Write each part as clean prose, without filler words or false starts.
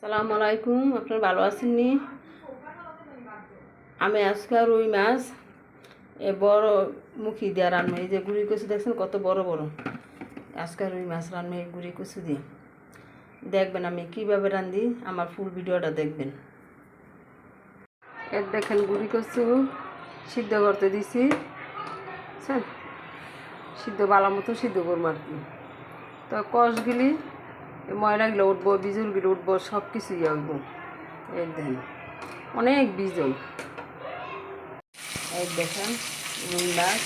সালামু আলাইকুম। আপনারা ভালো আছেননি? আমি আজকে রুই মাছ বড় মুখি দিয়ে রান্না, এই যে গুড়ি কচু দেখছেন কত বড় বড়। আজকে রুই মাছ রান্না এই গুড়ি কচু দিয়ে। দেখবেন আমি কীভাবে রান্ধি, আমার ফুল ভিডিওটা দেখবেন। এর দেখেন গুড়ি কচু সিদ্ধ করতে দিছি, বুঝছেন? সিদ্ধ বালা মতো সিদ্ধ করবো আর কি। তো কষগুলি ময়লাগুলো উঠবো, বিজলগুলো উঠবো, সব কিছু ইয়ে উঠব। এই দেখেন অনেক বিজল। এই দেখেন রুই মাছ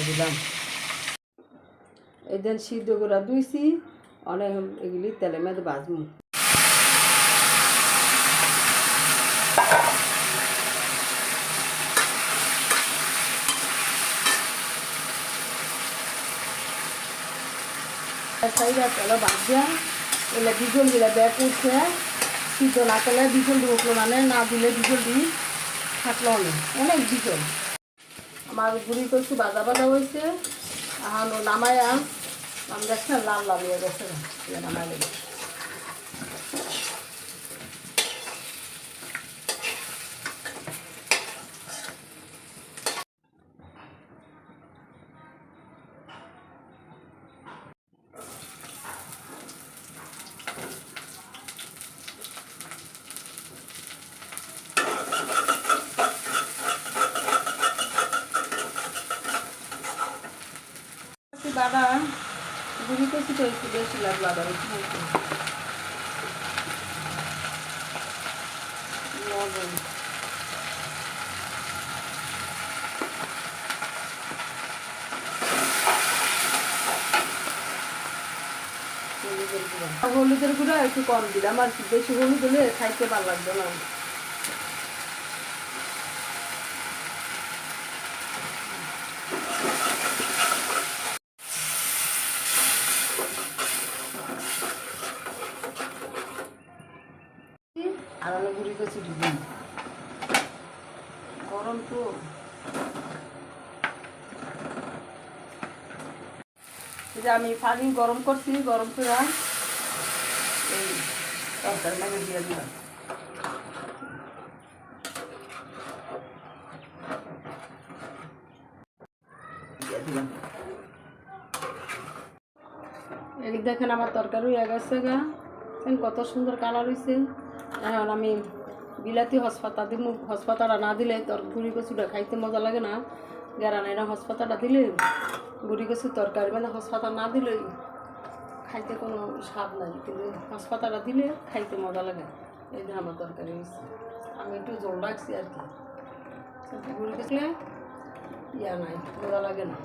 দিলাম। এই দেন সিদ্ধ করে ধুইছি, অনেক এগুলি তেলের মধ্যে ভাজবো। সাইডে তেল ভাজিয়া এলে বিজল দিলে ব্যাগ উঠছে, সিদ্ধ না করলে বিজল দিয়ে উঠলো, মানে না দিলে বিজল দিয়ে থাকলো অনেক বিজল। আমার গুড়ি কচু বাজা বাজা হয়েছে, এখন নামায়া আমি দেখছি লাল লাল হয়ে গেছে, নামাই লেগে বাবা গুড়ি কচুটা একটু বেশি লাগলো, আবার একটু লবণ, হলুদের গুঁড়া একটু কম দিলাম আর কি, বেশি হলুদ হলে খাইতে ভালো লাগবে না। আর আমি গুড়ি কচু দিই, গরম তো। যে আমি পানি গরম করছি, গরম করে এই তরকারি মেঘে দিয়ে দিলাম। এদিক দেখেন আমার তরকারি হয়ে গেছে গা, কত সুন্দর কালার হয়েছে। এখন আমি বিলাতি হসপাতা দিব, হসপাতাটা না দিলে তোর গুড়ি কচুটা খাইতে মজা লাগে না। গেরা নাই না, হসপাতাটা দিলে গুড়ি কচুর তরকারি, মানে হসপাতা না দিলে খাইতে কোনো স্বাদ নাই, কিন্তু হসপাতাটা দিলে খাইতে মজা লাগে। এই যে আমার তরকারি হয়েছে, আমি একটু জল রাখছি আর কি। গুড়ি কচুলে ইয়া নাই, মজা লাগে না।